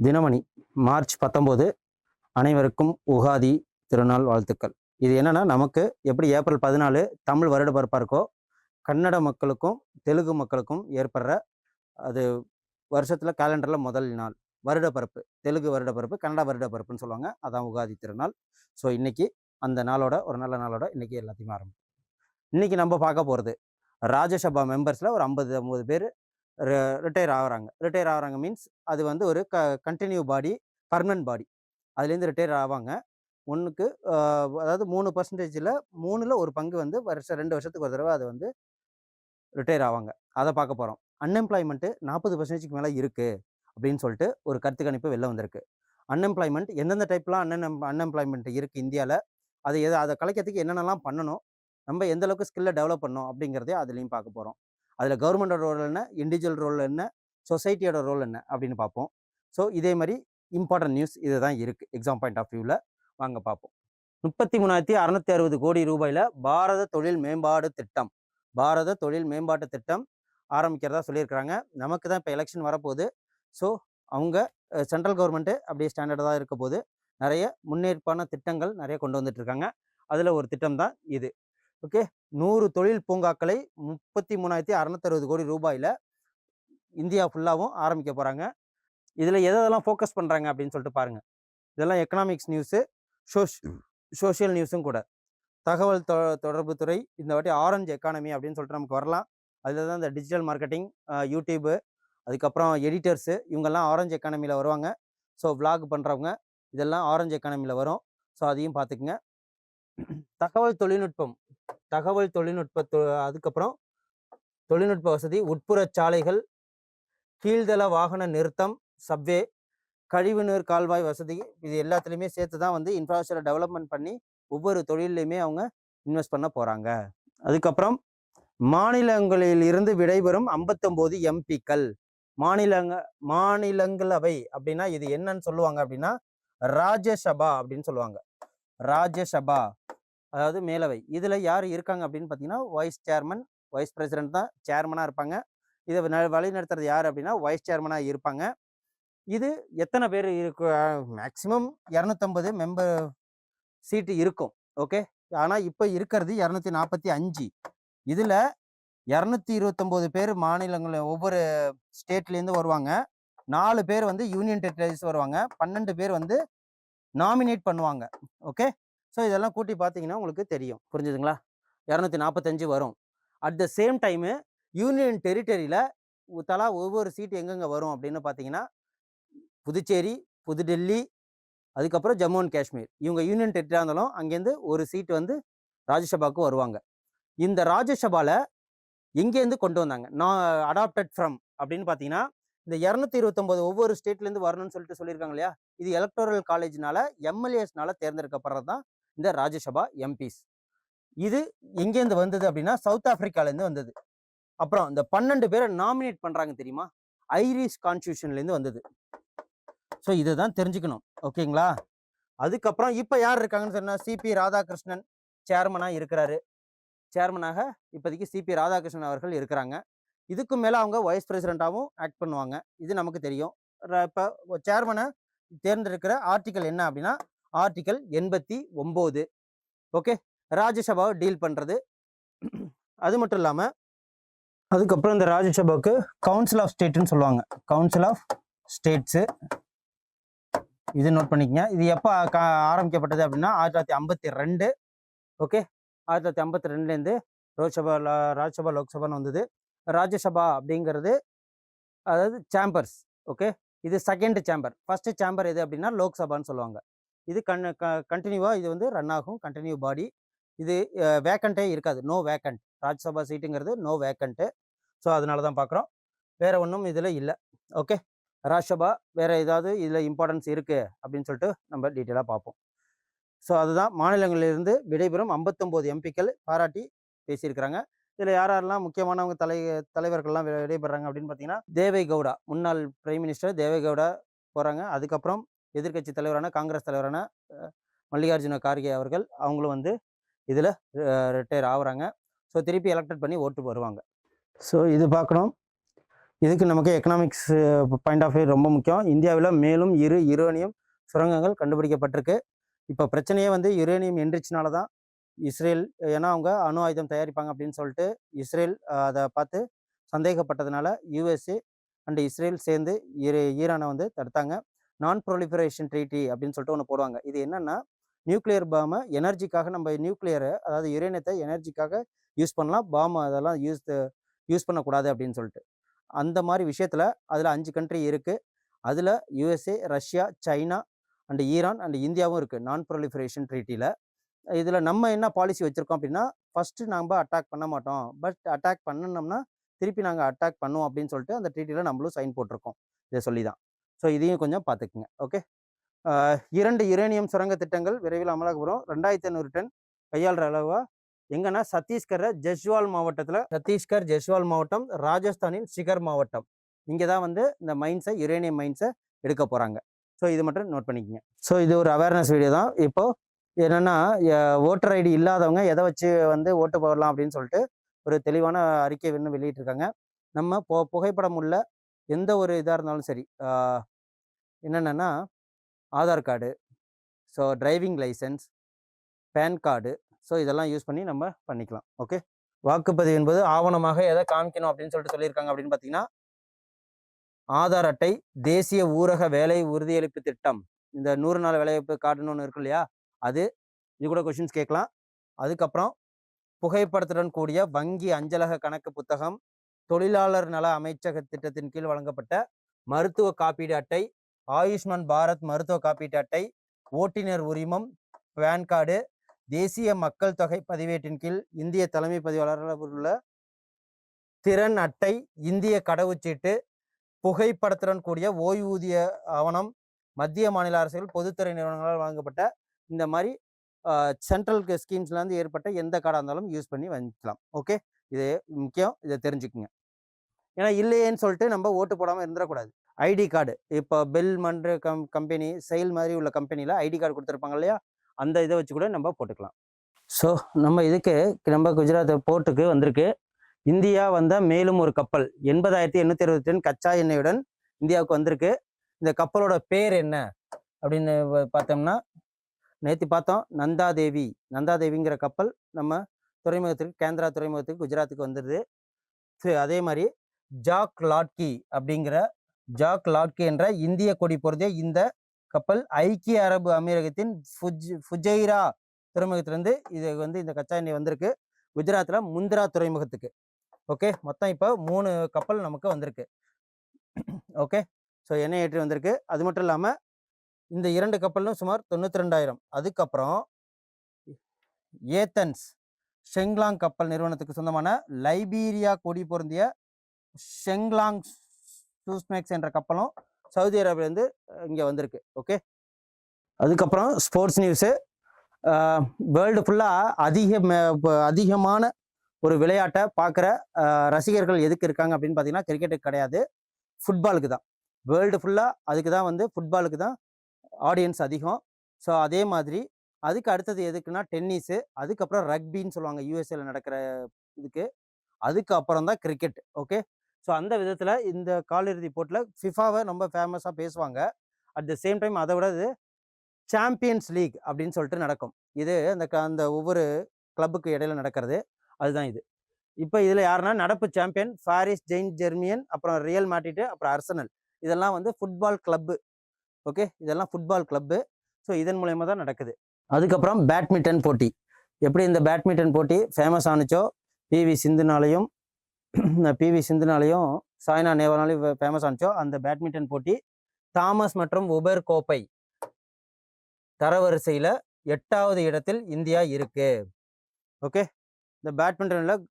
Dinamani March 19 அனைவருக்கும் உகாதி திருநாள் வாழ்த்துக்கள். இது என்னன்னா, நமக்கு எப்படி ஏப்ரல் 14 தமிழ் வருட பிறப்பா இருக்கோ, கன்னட மக்களுக்கும் தெலுங்கு மக்களுக்கும் ஏற்படுற அது வருஷத்துல கேலண்டர்ல முதல் நாள் வருட பிறப்பு. தெலுங்கு வருட பிறப்பு, கன்னடா வருட பிறப்புன்னு சொல்லுவாங்க. அதான் உகாதி திருநாள். ஸோ இன்னைக்கு அந்த நாளோட ஒரு நல்ல நாளோட இன்னைக்கு எல்லாத்தையுமே ஆரம்பிக்கும். இன்னைக்கு நம்ம பார்க்க போகிறது ராஜ்யசபா மெம்பர்ஸில் ஒரு 50 பேர் ரிட்டையர் ஆகுறாங்க மீன்ஸ் அது வந்து ஒரு கண்டினியூ பாடி, பர்மனன்ட் பாடி. அதுலேருந்து ரிட்டையர் ஆவாங்க. ஒன்றுக்கு அதாவது 3%, 3ல் ஒரு பங்கு வந்து 2 வருஷத்துக்கு ஒரு தடவை அது வந்து ரிட்டையர் ஆவாங்க. அதை பார்க்க போகிறோம். அன்எம்ப்ளாய்மெண்ட்டு 40%க்கு மேலே இருக்குது அப்படின்னு சொல்லிட்டு ஒரு கருத்து கணிப்பு வெளில வந்திருக்கு. அன்எம்ப்ளாய்மெண்ட் எந்தெந்த டைப்லாம் அன்எம்ப்ளாய்மெண்ட் இருக்குது இந்தியாவில், அதை கலைக்கிறதுக்கு என்னென்னலாம் பண்ணணும், நம்ம எந்த அளவுக்கு ஸ்கில்லை டெவலப் பண்ணணும் அப்படிங்கிறதே அதுலேயும் பார்க்க போகிறோம். அதில் கவர்மெண்டோட ரோல் என்ன, இண்டிவிஜுவல் ரோல் என்ன, சொசைட்டியோட ரோல் என்ன அப்படின்னு பார்ப்போம். ஸோ இதே மாதிரி இம்பார்ட்டன்ட் நியூஸ் இது தான் இருக்குது எக்ஸாம் பாயிண்ட் ஆஃப் வியூவில். வாங்க பார்ப்போம். 33,660 கோடி ரூபாயில் பாரத தொழில் மேம்பாட்டு திட்டம் ஆரம்பிக்கிறதா சொல்லியிருக்கிறாங்க. நமக்கு தான் இப்போ எலெக்ஷன் வரப்போகுது. ஸோ அவங்க சென்ட்ரல் கவர்மெண்ட்டு அப்படியே ஸ்டாண்டர்டாக தான் இருக்க போது. நிறைய முன்னேற்பான திட்டங்கள் நிறைய கொண்டு வந்துட்டு இருக்காங்க. அதில் ஒரு திட்டம் தான் இது. ஓகே, 100 தொழில் பூங்காக்களை 33,660 கோடி ரூபாயில் இந்தியா ஃபுல்லாகவும் ஆரம்பிக்க போகிறாங்க. இதில் எதெல்லாம் ஃபோக்கஸ் பண்ணுறாங்க அப்படின்னு சொல்லிட்டு பாருங்கள். இதெல்லாம் எக்கனாமிக்ஸ் நியூஸு, சோஷியல் நியூஸும் கூட. தகவல் தொடர்பு துறை இந்த வாட்டி ஆரஞ்சு எக்கானமி அப்படின்னு சொல்லிட்டு நமக்கு வரலாம். அதில் தான் இந்த டிஜிட்டல் மார்க்கெட்டிங், யூடியூப்பு, அதுக்கப்புறம் எடிட்டர்ஸு, இவங்கெல்லாம் ஆரஞ்சு எக்கானமியில் வருவாங்க. ஸோ விளாக் பண்ணுறவங்க இதெல்லாம் ஆரஞ்சு எக்கானமியில் வரும். ஸோ அதையும் பார்த்துக்குங்க. தகவல் தொழில்நுட்ப அதுக்கப்புறம் தொழில்நுட்ப வசதி, உட்புற சாலைகள், கீழ்தள வாகன நிறுத்தம், சப்வே, கழிவுநீர் கால்வாய் வசதி, இது எல்லாத்துலேயுமே சேர்த்து தான் வந்து இன்ஃப்ராஸ்ட்ரக்சர் டெவலப்மெண்ட் பண்ணி ஒவ்வொரு தொழிலையுமே அவங்க இன்வெஸ்ட் பண்ண போகிறாங்க. அதுக்கப்புறம் மாநிலங்களில் இருந்து விடைபெறும் 59 எம்பிக்கள். மாநிலங்களவை அப்படின்னா இது என்னன்னு சொல்லுவாங்க அப்படின்னா ராஜ்யசபா அப்படின்னு சொல்லுவாங்க. ராஜ்யசபா அதாவது மேலவை. இதில் யார் இருக்காங்க அப்படின்னு பார்த்தீங்கன்னா வைஸ் பிரசிடென்ட் தான் சேர்மனாக இருப்பாங்க. இதை வழி நடத்துறது யார் அப்படின்னா வைஸ் சேர்மனாக இருப்பாங்க. இது எத்தனை பேர் இருக்கு? மேக்சிமம் 250 மெம்பர் சீட்டு இருக்கும். ஓகே, ஆனால் இப்போ இருக்கிறது 245. இதில் 229 பேர் மாநிலங்கள் ஒவ்வொரு ஸ்டேட்லேருந்து வருவாங்க. 4 பேர் வந்து யூனியன் டெரிட்டரிஸ் வருவாங்க. 12 பேர் வந்து நாமினேட் பண்ணுவாங்க. ஓகே, ஸோ இதெல்லாம் கூட்டி பார்த்தீங்கன்னா உங்களுக்கு தெரியும். புரிஞ்சுதுங்களா? 245 வரும். At the same time union டெரிட்டரியில் தலா ஒவ்வொரு சீட்டு எங்கெங்கே வரும் அப்படின்னு பார்த்தீங்கன்னா புதுச்சேரி, புதுடெல்லி, அதுக்கப்புறம் ஜம்மு அண்ட் காஷ்மீர், இவங்க யூனியன் டெரிட்டரியாக இருந்தாலும் அங்கேருந்து ஒரு சீட்டு வந்து ராஜ்யசபாவுக்கு வருவாங்க. இந்த ராஜ்யசபாவில் எங்கேருந்து கொண்டு வந்தாங்க, நான் அடாப்டட் ஃப்ரம் அப்படின்னு பார்த்தீங்கன்னா இந்த 229 ஒவ்வொரு ஸ்டேட்லேருந்து வரணும்னு சொல்லியிருக்காங்க இல்லையா, இது எலக்டோரல் காலேஜ்னால எம்எல்ஏஸ்னால தேர்ந்தெடுக்கப்படுறது தான் இந்த ராஜ்யசபா எம்பிஸ். இது எங்கேருந்து வந்தது அப்படின்னா சவுத் ஆப்பிரிக்காலேருந்து வந்தது. அப்புறம் இந்த 12 பேரை நாமினேட் பண்ணுறாங்க தெரியுமா, ஐரிஷ் கான்ஸ்டியூஷன்லேருந்து வந்தது. ஸோ இதை தான் தெரிஞ்சுக்கணும். ஓகேங்களா? அதுக்கப்புறம் இப்போ யார் இருக்காங்கன்னு சொன்னால் சிபி ராதாகிருஷ்ணன் சேர்மனாக இருக்கிறாரு. சேர்மனாக இப்போதைக்கு சிபி ராதாகிருஷ்ணன் அவர்கள் இருக்கிறாங்க. இதுக்கு மேலே அவங்க வைஸ் பிரசிடெண்ட்டாகவும் ஆக்ட் பண்ணுவாங்க. இது நமக்கு தெரியும். இப்போ சேர்மனை தேர்ந்தெடுக்கிற ஆர்டிக்கல் என்ன அப்படின்னா ஆர்டிக்கல் 89. ஓகே, ராஜ்யசபாவை டீல் பண்ணுறது. அது மட்டும் இல்லாமல் அதுக்கப்புறம் இந்த ராஜ்யசபாவுக்கு கவுன்சில் ஆஃப் ஸ்டேட்னு சொல்லுவாங்க. கவுன்சில் ஆஃப் ஸ்டேட்ஸு, இது நோட் பண்ணிக்கங்க. இது எப்போ ஆரம்பிக்கப்பட்டது அப்படின்னா 1952. ஓகே, 1952லேருந்து ராஜ்யசபா லோக்சபான்னு வந்தது. ராஜ்யசபா அப்படிங்கிறது அதாவது சேம்பர்ஸ். ஓகே, இது செகண்ட் சேம்பர். ஃபர்ஸ்ட் சேம்பர் எது அப்படின்னா லோக்சபான்னு சொல்லுவாங்க. இது கண்டினியூவாக இது வந்து ரன் ஆகும், கண்டினியூ பாடி. இது வேக்கண்ட்டே இருக்காது, நோ வேக்கண்ட். ராஜ்யசபா சீட்டுங்கிறது நோ வேக்கண்ட்டு. ஸோ அதனால தான் பார்க்குறோம், வேறு ஒன்றும் இதில் இல்லை. ஓகே, ராஜ்யசபா வேறு ஏதாவது இதில் இம்பார்ட்டன்ஸ் இருக்குது அப்படின்னு சொல்லிட்டு நம்ம டீட்டெயிலாக பார்ப்போம். ஸோ அதுதான் மாநிலங்களிலிருந்து விடைபெறும் 59 எம்பிக்கள் பாராட்டி பேசியிருக்கிறாங்க. இதில் யாரெல்லாம் முக்கியமானவங்க தலைவர்கள்லாம் விடைபெறாங்க அப்படின்னு பார்த்தீங்கன்னா தேவே கவுடா, முன்னாள் பிரைம் மினிஸ்டர் தேவே கவுடா போகிறாங்க. அதுக்கப்புறம் எதிர்கட்சி தலைவரான காங்கிரஸ் தலைவரான மல்லிகார்ஜுன கார்கே அவர்கள், அவங்களும் வந்து இதில் ரிட்டையர் ஆகுறாங்க. ஸோ திருப்பி எலெக்டட் பண்ணி ஓட்டு வருவாங்க. ஸோ இது பார்க்கணும். இதுக்கு நமக்கு எக்கனாமிக்ஸ் பாயிண்ட் ஆஃப் வியூ ரொம்ப முக்கியம். இந்தியாவில் மேலும் 2 யுரேனியம் சுரங்கங்கள் கண்டுபிடிக்கப்பட்டிருக்கு. இப்போ பிரச்சனையே வந்து யுரேனியம் என்ரிச்னால தான் இஸ்ரேல், ஏன்னா அவங்க அணு ஆயுதம் தயாரிப்பாங்க அப்படின்னு சொல்லிட்டு இஸ்ரேல் அதை பார்த்து சந்தேகப்பட்டதுனால யூஎஸ்ஏ அண்ட் இஸ்ரேல் சேர்ந்து ஈரானை வந்து தடுத்தாங்க. நான் ப்ரொலிஃபரேஷன் ட்ரீட்டி அப்படின்னு சொல்லிட்டு ஒன்று போடுவாங்க. இது என்னன்னா, நியூக்ளியர் பாமை எனர்ஜிக்காக, நம்ம நியூக்ளியரை அதாவது யுரேனியத்தை எனர்ஜிக்காக யூஸ் பண்ணலாம், பாம் அதெல்லாம் யூஸ் பண்ணக்கூடாது அப்படின்னு சொல்லிட்டு. அந்த மாதிரி விஷயத்தில் அதில் 5 கண்ட்ரி இருக்குது. அதில் USA, Russia, China and Iran and இந்தியாவும் இருக்குது நான் ப்ரொலிஃபரேஷன் ட்ரீட்டியில். இதில் நம்ம என்ன பாலிசி வச்சுருக்கோம் அப்படின்னா, ஃபஸ்ட்டு நம்ம அட்டாக் பண்ண மாட்டோம், பட் அட்டாக் பண்ணணும்னா திருப்பி நாங்கள் அட்டாக் பண்ணுவோம் அப்படின்னு சொல்லிட்டு அந்த ட்ரீட்டியில் நம்மளும் சைன் போட்டிருக்கோம். இதை சொல்லி தான். ஸோ இதையும் கொஞ்சம் பார்த்துக்குங்க. ஓகே. 2 யுரேனியம் சுரங்க திட்டங்கள் விரைவில் அமலாக வரும். 2500 டன் கையாளுற அளவா எங்கன்னா சத்தீஸ்கர் ஜெஸ்வால் மாவட்டம், ராஜஸ்தானின் சிகர் மாவட்டம், இங்கே தான் வந்து இந்த மைன்ஸை, யுரேனியம் மைன்ஸை எடுக்க போகிறாங்க. ஸோ இது மட்டும் நோட் பண்ணிக்கங்க. ஸோ இது ஒரு அவேர்னஸ் வீடியோ தான். இப்போது என்னென்னா, ஓட்டர் ஐடி இல்லாதவங்க எதை வச்சு வந்து ஓட்டு போடலாம் அப்படின்னு சொல்லிட்டு ஒரு தெளிவான அறிக்கை இன்னும் வெளியிட்டிருக்காங்க. நம்ம புகைப்படம் உள்ள எந்த ஒரு இதாக இருந்தாலும் சரி, என்னென்னா Aadhaar card, so driving licence, PAN card, so இதெல்லாம் யூஸ் பண்ணி நம்ம பண்ணிக்கலாம். ஓகே. வாக்குப்பதிவு என்பது ஆவணமாக எதை காமிக்கணும் அப்படின்னு சொல்லிட்டு சொல்லியிருக்காங்க அப்படின்னு பார்த்தீங்கன்னா, ஆதார் அட்டை, தேசிய ஊரக வேலை உறுதியளிப்பு திட்டம், இந்த 100 நாள் வேலைவாய்ப்பு கார்டுன்னு ஒன்று இருக்கு இல்லையா, அது இது கூட கொஷின்ஸ் கேட்கலாம். அதுக்கப்புறம் புகைப்படத்துடன் கூடிய வங்கி அஞ்சலக கணக்கு புத்தகம், தொழிலாளர் நல அமைச்சக திட்டத்தின் கீழ் வழங்கப்பட்ட மருத்துவ காப்பீடு அட்டை, ஆயுஷ்மான் பாரத் மருத்துவ காப்பீட்டு அட்டை, ஓட்டுநர் உரிமம், பேன் கார்டு, தேசிய மக்கள் தொகை பதிவேட்டின் கீழ் இந்திய தலைமை பதிவாளர் உள்ள திறன் அட்டை, இந்திய கடவுச்சீட்டு, புகைப்படத்துடன் கூடிய ஓய்வூதிய ஆவணம், மத்திய மாநில அரசுகள் பொதுத்துறை நிறுவனங்களால் வழங்கப்பட்ட இந்த மாதிரி சென்ட்ரல் ஸ்கீம்ஸ்லேருந்து ஏற்பட்ட எந்த கார்டாக இருந்தாலும் யூஸ் பண்ணி வாங்கிக்கலாம். ஓகே. இது முக்கியம், இதை தெரிஞ்சுக்குங்க. ஏன்னா இல்லையேன்னு சொல்லிட்டு நம்ம ஓட்டு போடாமல் இருந்துடக்கூடாது. ஐடி கார்டு, இப்போ பெல் மன்ற கம்பெனி செயல் மாதிரி உள்ள கம்பெனியில் ஐடி கார்டு கொடுத்துருப்பாங்க இல்லையா, அந்த இதை வச்சு கூட நம்ம போட்டுக்கலாம். ஸோ நம்ம குஜராத் போர்ட்டுக்கு வந்திருக்கு. இந்தியா வந்த மேலும் ஒரு கப்பல் 80,860 டன் கச்சா எண்ணெயுடன் இந்தியாவுக்கு வந்திருக்கு. இந்த கப்பலோட பேர் என்ன அப்படின்னு பார்த்தோம்னா, நேற்று பார்த்தோம், நந்தாதேவிங்கிற கப்பல் நம்ம துறைமுகத்துக்கு, கேந்திரா துறைமுகத்துக்கு, குஜராத்துக்கு வந்துடுது. அதே மாதிரி ஜாக் லாட்கி என்ற இந்திய கொடி பொருந்திய இந்த கப்பல் ஐக்கிய அரபு அமீரகத்தின் ஃபுஜைரா துறைமுகத்திலேருந்து இது வந்து இந்த கச்சா எண்ணெய் வந்திருக்கு குஜராத்தில் முந்திரா துறைமுகத்துக்கு. ஓகே. மொத்தம் இப்போ 3 கப்பல் நமக்கு வந்திருக்கு. ஓகே. ஸோ எண்ணெய் ஏற்றி வந்திருக்கு. அது மட்டும் இல்லாமல் இந்த 2 கப்பலும் சுமார் 92,000. அதுக்கப்புறம் ஏத்தன்ஸ் ஷெங்லாங் கப்பல் நிறுவனத்துக்கு சொந்தமான லைபீரியா கொடி பொருந்திய ஷெங்லாங் சூஸ்மேக்ஸ் என்ற கப்பலும் சவுதி அரேபியாவிலேருந்து இங்கே வந்திருக்கு. ஓகே. அதுக்கப்புறம் ஸ்போர்ட்ஸ் நியூஸு. வேர்ல்டு ஃபுல்லாக அதிகமான ஒரு விளையாட்டை பார்க்குற ரசிகர்கள் எதுக்கு இருக்காங்க அப்படின்னு பார்த்தீங்கன்னா, கிரிக்கெட்டுக்கு கிடையாது, ஃபுட்பாலுக்கு தான். வேர்ல்டு ஃபுல்லாக அதுக்கு தான் வந்து ஃபுட்பாலுக்கு தான் ஆடியன்ஸ் அதிகம். ஸோ அதே மாதிரி அதுக்கு அடுத்தது எதுக்குன்னா டென்னிஸு, அதுக்கப்புறம் ரக்பின்னு சொல்லுவாங்க யூஎஸ்ஏல நடக்கிற இதுக்கு, அதுக்கப்புறம் தான் கிரிக்கெட். ஓகே. ஸோ அந்த விதத்தில் இந்த காலிறுதி போட்டியில் ஃபிஃபாவை ரொம்ப ஃபேமஸாக பேசுவாங்க. அட் த சேம் டைம் அதை விட இது சாம்பியன்ஸ் லீக் அப்படின்னு சொல்லிட்டு நடக்கும். இது அந்த ஒவ்வொரு கிளப்புக்கு இடையில நடக்கிறது, அதுதான் இது. இப்போ இதில் யாருன்னா நடப்பு சாம்பியன் பாரிஸ் செயின்ட் ஜெர்மியன், அப்புறம் ரியல் மேட்ரிட், அப்புறம் அர்சனல், இதெல்லாம் வந்து ஃபுட்பால் கிளப்பு. ஓகே. இதெல்லாம் ஃபுட்பால் கிளப்பு. ஸோ இதன் மூலயமா தான் நடக்குது. அதுக்கப்புறம் பேட்மிண்டன் போட்டி. எப்படி இந்த பேட்மிண்டன் போட்டி ஃபேமஸ் ஆனுச்சோ, பிவி சிந்துனாலையும் சாய்னா நேவாலாலையும் ஃபேமஸ் ஆனுச்சோ, அந்த பேட்மிண்டன் போட்டி தாமஸ் மற்றும் உபர் கோப்பை தரவரிசையில் 8வது இடத்தில் இந்தியா இருக்கு. ஓகே. இந்த பேட்மிண்டனில்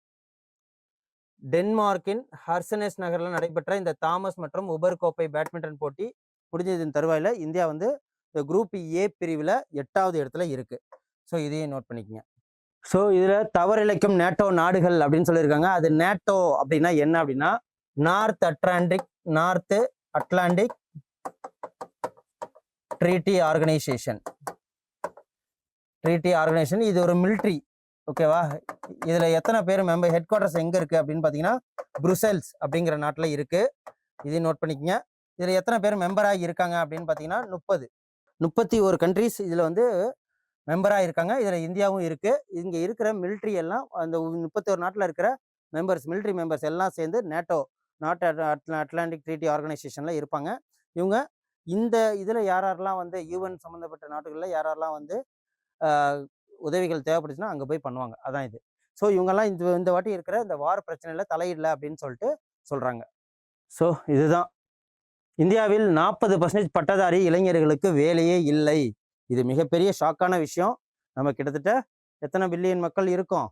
டென்மார்க்கின் ஹர்சனேஸ் நகரில் நடைபெற்ற இந்த தாமஸ் மற்றும் உபர் கோப்பை பேட்மிண்டன் போட்டி முடிஞ்சதின் தருவாயில் இந்தியா வந்து இந்த குரூப் ஏ பிரிவில் 8வது இடத்துல இருக்கு. ஸோ இதையும் நோட் பண்ணிக்கங்க. ஸோ இதில் தவறிழைக்கும் நேட்டோ நாடுகள் அப்படின்னு சொல்லியிருக்காங்க. அது நேட்டோ அப்படின்னா என்ன அப்படின்னா, நார்த் அட்லாண்டிக் ட்ரீட்டி ஆர்கனைசேஷன். இது ஒரு மிலிட்ரி. ஓகேவா. இதில் எத்தனை பேர் மெம்பர், ஹெட் குவார்ட்டர்ஸ் எங்கே இருக்குது அப்படின்னு பார்த்தீங்கன்னா, புருசெல்ஸ் அப்படிங்கிற நாட்டில் இருக்கு. இதையும் நோட் பண்ணிக்கங்க. இதில் எத்தனை பேர் மெம்பராக இருக்காங்க அப்படின்னு பார்த்தீங்கன்னா 31 கண்ட்ரிஸ் இதில் வந்து மெம்பராக இருக்காங்க. இதில் இந்தியாவும் இருக்கு. இங்கே இருக்கிற மிலிட்ரி எல்லாம் அந்த 31 நாட்டில் இருக்கிற மிலிட்ரி மெம்பர்ஸ் எல்லாம் சேர்ந்து நேட்டோ அட்லாண்டிக் ட்ரீட்டி ஆர்கனைசேஷனில் இருப்பாங்க. இவங்க இந்த இதில் யாரெல்லாம் வந்து யூஎன் சம்மந்தப்பட்ட நாடுகளில் யாரெல்லாம் வந்து உதவிகள் தேவைப்படுச்சுன்னா அங்கே போய் பண்ணுவாங்க. அதான் இது. ஸோ இவங்கெல்லாம் இந்த வாட்டி இருக்கிற இந்த வார பிரச்சனையில் தலையிடல அப்படின்னு சொல்லிட்டு சொல்கிறாங்க. ஸோ இதுதான் இந்தியாவில் 40% பட்டதாரி இளைஞர்களுக்கு வேலையே இல்லை. இது மிகப்பெரிய ஷாக்கான விஷயம். நம்ம கிட்டத்தட்ட எத்தனை பில்லியன் மக்கள் இருக்கோம்.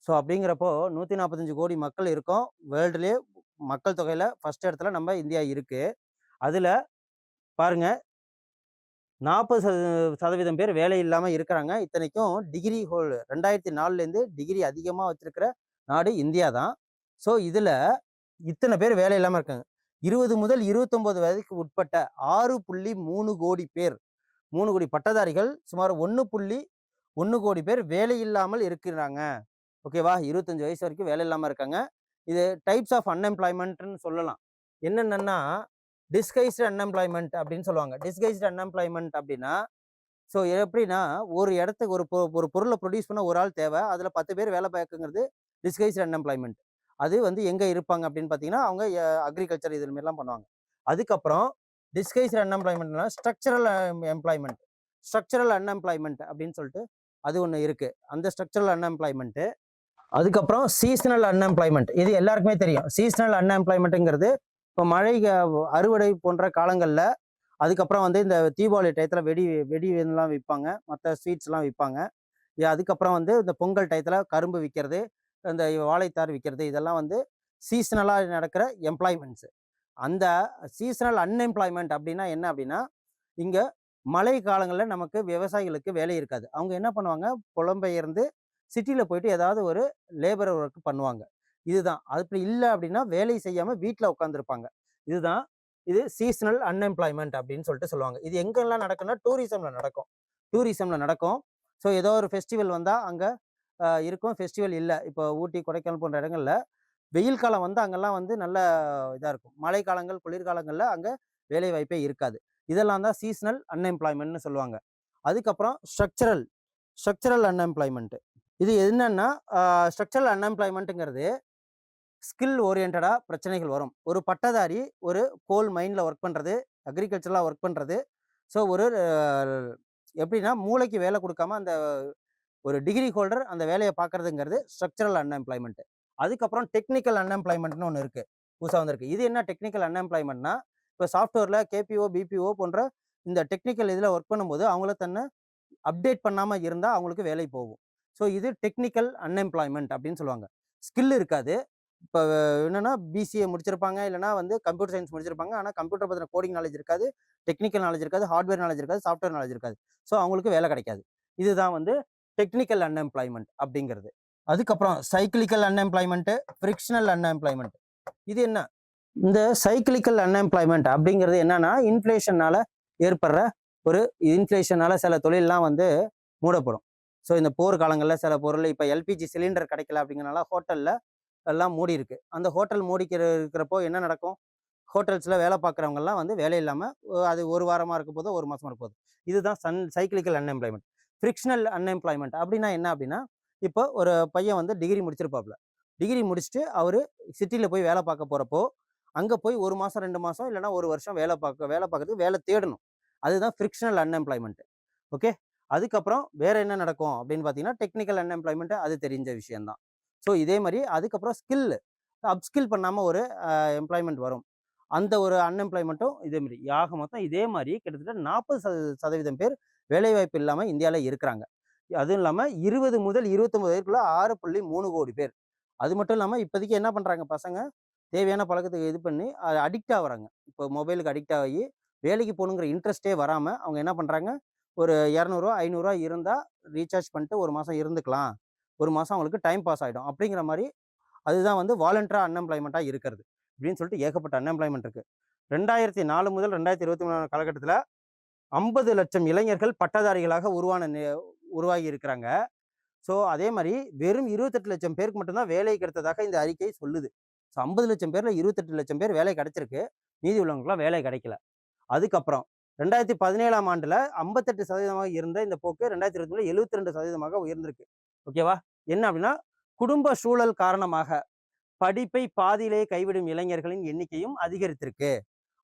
ஸோ அப்படிங்கிறப்போ 145 கோடி மக்கள் இருக்கோம். வேர்ல்டுலேயே மக்கள் தொகையில் ஃபர்ஸ்ட் இடத்துல நம்ம இந்தியா இருக்கு. அதில் பாருங்க 40% பேர் வேலை இல்லாமல் இருக்கிறாங்க. இத்தனைக்கும் டிகிரி 2004லேருந்து டிகிரி அதிகமாக வச்சிருக்கிற நாடு இந்தியா தான். ஸோ இதில் இத்தனை பேர் வேலை இல்லாமல் இருக்காங்க. 20 முதல் 29 வயதுக்கு உட்பட்ட 6.3 கோடி பேர், 3 கோடி பட்டதாரிகள், சுமார் 1.1 கோடி பேர் வேலை இல்லாமல் இருக்கிறாங்க. ஓகேவா? 25 வயசு வரைக்கும் வேலை இல்லாமல் இருக்காங்க. இது டைப்ஸ் ஆஃப் அன்எம்ப்ளாய்மெண்ட்னு சொல்லலாம். என்னென்னா டிஸ்கைஸ்டு அன்எம்ப்ளாய்மெண்ட் அப்படின்னு சொல்லுவாங்க. டிஸ்கைஸ்டு அன்எம்ப்ளாய்மெண்ட் அப்படின்னா ஸோ எப்படின்னா ஒரு இடத்துக்கு ஒரு பொருளை ப்ரொடியூஸ் பண்ண ஒரு ஆள் தேவை. அதில் 10 பேர் வேலை பார்க்குங்கிறது டிஸ்கைஸ்டு அன்எம்ப்ளாய்மெண்ட். அது வந்து எங்கே இருப்பாங்க அப்படின்னு பார்த்தீங்கன்னா அவங்க அக்ரிகல்ச்சர் இது மாரிலாம் பண்ணுவாங்க. அதுக்கப்புறம் டிஸ்கைஸ்டு அன்எம்ப்ளாய்மெண்ட்னா ஸ்ட்ரக்சரல் எம்ப்ளாய்மெண்ட். ஸ்ட்ரக்சரல் அன்எம்ப்ளாய்மெண்ட் அப்படின்னு சொல்லிட்டு அது ஒன்று இருக்குது. அந்த ஸ்ட்ரக்சரல் அன்எம்ப்ளாய்மெண்ட்டு. அதுக்கப்புறம் சீசனல் அன்எம்ப்ளாய்மெண்ட். இது எல்லாருக்குமே தெரியும். சீசனல் அன்எம்ப்ளாய்மெண்ட்டுங்கிறது இப்போ மழை அறுவடை போன்ற காலங்களில், அதுக்கப்புறம் வந்து இந்த தீபாவளி டயத்தில் வெடிலாம் விற்பாங்க, மற்ற ஸ்வீட்ஸ்லாம் விற்பாங்க. அதுக்கப்புறம் வந்து இந்த பொங்கல் டயத்தில் கரும்பு விற்கிறது, இந்த வாழைத்தார் விற்கிறது, இதெல்லாம் வந்து சீசனலாக நடக்கிற எம்ப்ளாய்மெண்ட்ஸு. அந்த சீசனல் அன்எம்ப்ளாய்மெண்ட் அப்படின்னா என்ன அப்படின்னா, இங்கே மழை காலங்களில் நமக்கு விவசாயிகளுக்கு வேலை இருக்காது. அவங்க என்ன பண்ணுவாங்க, புலம்பெயர்ந்து சிட்டியில் போயிட்டு ஏதாவது ஒரு லேபர் ஒர்க் பண்ணுவாங்க. இதுதான். அப்படி இல்லை அப்படின்னா வேலை செய்யாமல் வீட்டில் உட்காந்துருப்பாங்க. இது சீசனல் அன்எம்ப்ளாய்மெண்ட் அப்படின்னு சொல்லிட்டு சொல்லுவாங்க. இது எங்கெல்லாம் நடக்குன்னா டூரிசமில் நடக்கும். ஸோ ஏதோ ஒரு ஃபெஸ்டிவல் வந்தால் அங்கே இருக்கும், ஃபெஸ்டிவல் இல்லை. இப்போ ஊட்டி, கொடைக்கானல் போன்ற இடங்களில் வெயில் காலம் வந்து அங்கெல்லாம் வந்து நல்ல இதாக இருக்கும். மழை காலங்கள், குளிர்காலங்களில் அங்கே வேலை வாய்ப்பே இருக்காது. இதெல்லாம் தான் சீசனல் அன்எம்ப்ளாய்மெண்ட்னு சொல்லுவாங்க. அதுக்கப்புறம் ஸ்ட்ரக்சரல் அன்எம்ப்ளாய்மெண்ட்டு. இது என்னன்னா ஸ்ட்ரக்சரல் அன்எம்ப்ளாய்மெண்ட்டுங்கிறது ஸ்கில் ஓரியன்டாக பிரச்சனைகள் வரும். ஒரு பட்டதாரி ஒரு கோல் மைனில் ஒர்க் பண்ணுறது, அக்ரிகல்ச்சரில் ஒர்க் பண்ணுறது. ஸோ ஒரு எப்படின்னா மூளைக்கு வேலை கொடுக்காம அந்த ஒரு டிகிரி ஹோல்டர் அந்த வேலையை பார்க்குறதுங்கிறது ஸ்ட்ரக்சரல் அன்எம்ப்ளாய்மெண்ட். அதுக்கப்புறம் டெக்னிக்கல் அன்எம்ப்ளாய்மெண்ட்னு ஒன்று இருக்குது, புதுசாக வந்திருக்கு. இது என்ன டெக்னிக்கல் அன்எம்ப்ளாய்மெண்ட்னா, இப்போ சாஃப்ட்வேரில் கேபிஓ, பிபிஓ போன்ற இந்த டெக்னிக்கல் இதில் ஒர்க் பண்ணும்போது அவங்கள தன்னை அப்டேட் பண்ணாமல் இருந்தால் அவங்களுக்கு வேலை போகும். ஸோ இது டெக்னிக்கல் அன்எம்ப்ளாய்மெண்ட் அப்படின்னு சொல்லுவாங்க. ஸ்கில் இருக்காது. இப்போ என்னென்னா பிசிஏ முடிச்சிருப்பாங்க, இல்லைனா வந்து கம்ப்யூட்டர் சயின்ஸ் முடிச்சிருப்பாங்க. ஆனால் கம்ப்யூட்டர் பற்றின கோடிங் நாலேஜ் இருக்காது, டெக்னிக்கல் நாலேஜ் இருக்காது, ஹார்ட்வேர் நாலேஜ் இருக்காது, சாஃப்ட்வேர் நாலேஜ் இருக்காது. ஸோ அவங்களுக்கு வேலை கிடைக்காது. இதுதான் வந்து டெக்னிக்கல் அன்எம்ப்ளாய்மெண்ட் அப்படிங்கிறது. அதுக்கப்புறம் சைக்கிளிக்கல் அன்எம்ப்ளாய்மெண்ட்டு, ஃப்ரிக்ஷனல் அன்எம்ப்ளாய்மெண்ட். இது என்ன? இந்த சைக்கிளிக்கல் அன்எம்ப்ளாய்மெண்ட் அப்படிங்கிறது என்னன்னா, இன்ஃப்ளேஷனால் ஏற்படுற இன்ஃப்ளேஷனால் சில தொழிலெலாம் வந்து மூடப்படும். ஸோ இந்த போர் காலங்களில் சில பொருள், இப்போ எல்பிஜி சிலிண்டர் கிடைக்கல அப்படிங்கிறனால ஹோட்டலில் எல்லாம் மூடி இருக்கு. அந்த ஹோட்டல் இருக்கிறப்போ என்ன நடக்கும், ஹோட்டல்ஸில் வேலை பார்க்குறவங்கலாம் வந்து வேலை இல்லாமல் அது ஒரு வாரமாக இருக்க போது, ஒரு மாதமாக இருக்க போது. இதுதான் சைக்கிளிக்கல் அன்எம்ப்ளாய்மெண்ட். ஃப்ரிக்ஷனல் அன்எம்ப்ளாய்மெண்ட் அப்படின்னா என்ன அப்படின்னா, இப்போ ஒரு பையன் வந்து டிகிரி முடிச்சிருப்பாப்புல. டிகிரி முடிச்சுட்டு அவர் சிட்டியில் போய் வேலை பார்க்க போகிறப்போ அங்கே போய் 1 மாதம் 2 மாதம் இல்லைனா 1 வருஷம் வேலை பார்க்கறதுக்கு வேலை தேடணும். அதுதான் ஃப்ரிக்ஷனல் அன்எம்ப்ளாய்மெண்ட். ஓகே. அதுக்கப்புறம் வேற என்ன நடக்கும் அப்படின்னு பார்த்தீங்கன்னா, டெக்னிக்கல் அன்எம்ப்ளாய்மெண்ட் அது தெரிஞ்ச விஷயம்தான். ஸோ இதே மாதிரி அதுக்கப்புறம் அப்ஸ்கில் பண்ணாமல் ஒரு எம்ப்ளாய்மெண்ட் வரும். அந்த ஒரு அன்எம்ப்ளாய்மெண்ட்டும் இதே மாதிரி மொத்தம் இதே மாதிரி கிட்டத்தட்ட 40% பேர் வேலைவாய்ப்பு இல்லாமல் இந்தியாவில் இருக்கிறாங்க. அதுவும் இல்லாமல் 20 முதல் 29 வயதுக்குள்ள 6.3 கோடி பேர். அது மட்டும் இல்லாமல் இப்போதைக்கு என்ன பண்ணுறாங்க பசங்க, தேவையான பழக்கத்துக்கு இது பண்ணி அடிக்ட் ஆகுறாங்க. இப்போ மொபைலுக்கு அடிக்ட் ஆகி வேலைக்கு போகணுங்கிற இன்ட்ரெஸ்ட்டே வராமல் அவங்க என்ன பண்ணுறாங்க, ஒரு 200 500 இருந்தால் ரீசார்ஜ் பண்ணிட்டு 1 மாதம் இருந்துக்கலாம், 1 மாதம் அவங்களுக்கு டைம் பாஸ் ஆகிடும் அப்படிங்கிற மாதிரி. அதுதான் வந்து வாலண்டராக அன்எம்ப்ளாய்மெண்ட்டாக இருக்கிறது அப்படின்னு சொல்லிட்டு ஏகப்பட்ட அன்எம்ப்ளாய்மெண்ட் இருக்குது. 2004 முதல் 2023 காலகட்டத்தில் 50 லட்சம் இளைஞர்கள் பட்டதாரிகளாக உருவாகி இருக்கிறாங்க. ஸோ அதே மாதிரி வெறும் 28 லட்சம் பேருக்கு மட்டும்தான் வேலை கிடைத்ததாக இந்த அறிக்கை சொல்லுது. ஸோ 50 லட்சம் பேர்ல 28 லட்சம் பேர் வேலை கிடைச்சிருக்கு. மீதி உள்ளவங்களுக்குலாம் வேலை கிடைக்கல. அதுக்கப்புறம் 2017ஆம் ஆண்டுல 58% இருந்த இந்த போக்கு 2023 72% உயர்ந்திருக்கு. ஓகேவா? என்ன அப்படின்னா, குடும்ப சூழல் காரணமாக படிப்பை பாதியிலேயே கைவிடும் இளைஞர்களின் எண்ணிக்கையும் அதிகரித்திருக்கு.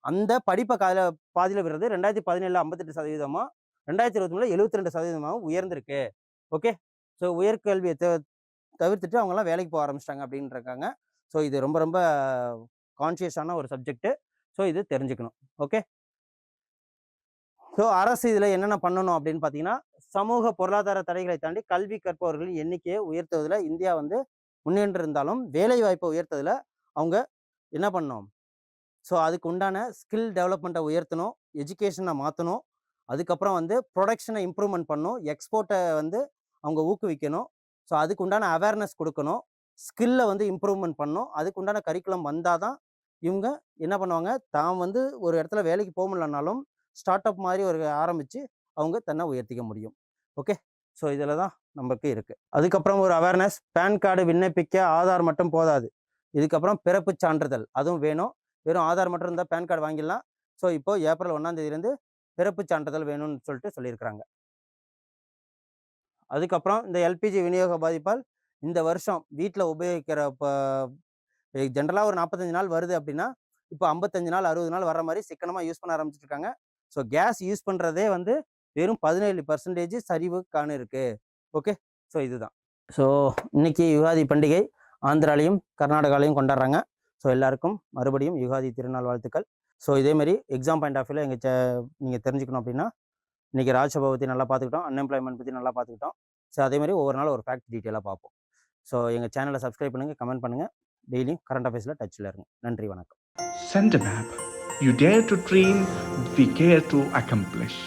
அந்த படிப்பை பாதியில விடுறது 2017 58%, 2023 72% உயர்ந்திருக்கு. ஓகே. ஸோ உயர்கல்வியை தவிர்த்துட்டு அவங்கலாம் வேலைக்கு போக ஆரம்பிச்சிட்டாங்க அப்படின்னு இருக்காங்க. ஸோ இது ரொம்ப ரொம்ப கான்ஷியஸான ஒரு சப்ஜெக்ட். ஸோ இது தெரிஞ்சுக்கணும். ஓகே. ஸோ அரசு இதுல என்னென்ன பண்ணணும் அப்படின்னு பார்த்தீங்கன்னா, சமூக பொருளாதார தடைகளை தாண்டி கல்வி கற்பவர்களின் எண்ணிக்கையை உயர்த்துவதில் இந்தியா வந்து முன்னேற்று இருந்தாலும், வேலை வாய்ப்பை உயர்த்துவதில் அவங்க என்ன பண்ணணும்? ஸோ அதுக்கு உண்டான ஸ்கில் டெவலப்மெண்ட்டை உயர்த்தணும், எஜுகேஷனை மாற்றணும், அதுக்கப்புறம் வந்து ப்ரொடக்ஷனை இம்ப்ரூவ்மெண்ட் பண்ணணும், எக்ஸ்போர்ட்டை வந்து அவங்க ஊக்குவிக்கணும். ஸோ அதுக்கு உண்டான அவேர்னஸ் கொடுக்கணும், ஸ்கில்லை வந்து இம்ப்ரூவ்மெண்ட் பண்ணணும். அதுக்கு உண்டான கரிக்குலம் வந்தால் தான் இவங்க என்ன பண்ணுவாங்க, தான் வந்து ஒரு இடத்துல வேலைக்கு போக முடியலனாலும் ஸ்டார்ட் அப் மாதிரி ஒரு ஆரம்பித்து அவங்க தன்னை உயர்த்திக்க முடியும். ஓகே. ஸோ இதில் தான் நமக்கு இருக்குது. அதுக்கப்புறம் ஒரு அவேர்னஸ், பேன் கார்டு விண்ணப்பிக்க ஆதார் மட்டும் போதாது, இதுக்கப்புறம் பிறப்பு சான்றிதழ் அதுவும் வேணும். வெறும் ஆதார் மட்டும் இருந்தால் பேன் கார்டு வாங்கிடலாம். ஸோ இப்போ ஏப்ரல் 1ஆம் தேதியிலேருந்து பிறப்பு சான்றிதழ் வேணும்னு சொல்லிட்டு சொல்லியிருக்கிறாங்க. அதுக்கப்புறம் இந்த எல்பிஜி விநியோக பாதிப்பால் இந்த வருஷம் வீட்டில் உபயோகிக்கிற ஜென்ரலாக ஒரு 45 நாள் வருது அப்படின்னா, இப்போ 55 நாள் 60 நாள் வர்ற மாதிரி சிக்கனமாக யூஸ் பண்ண ஆரம்பிச்சிருக்காங்க. ஸோ கேஸ் யூஸ் பண்ணுறதே வந்து வெறும் 17% சரிவுக்கான இருக்கு. ஓகே. ஸோ இதுதான். ஸோ இன்னைக்கு யுகாதி பண்டிகை ஆந்திராலையும் கர்நாடகாலையும் கொண்டாடுறாங்க. ஸோ எல்லாருக்கும் மறுபடியும் யுகாதி திருநாள் வாழ்த்துக்கள். ஸோ இதேமாதிரி எக்ஸாம் பாயிண்ட் ஆஃப் வியூவில் நீங்கள் தெரிஞ்சுக்கணும் அப்படின்னா, இன்றைக்கி ராஜ்யசபா பற்றி நல்லா பார்த்துக்கிட்டோம், அன்எம்ப்ளாய்மெண்ட் பற்றி நல்லா பார்த்துக்கிட்டோம். ஸோ அதேமாதிரி ஒவ்வொரு நாள் ஒரு ஃபேக்ட் டீட்டெயிலாக பார்ப்போம். ஸோ எங்கள் சேனலை சப்ஸ்கிரைப் பண்ணுங்கள், கமெண்ட் பண்ணுங்கள், டெய்லியும் கரண்ட் அஃபேர்ஸில் டச்சில் இருங்க. நன்றி, வணக்கம். Send a map. You dare to dream, we care to accomplish.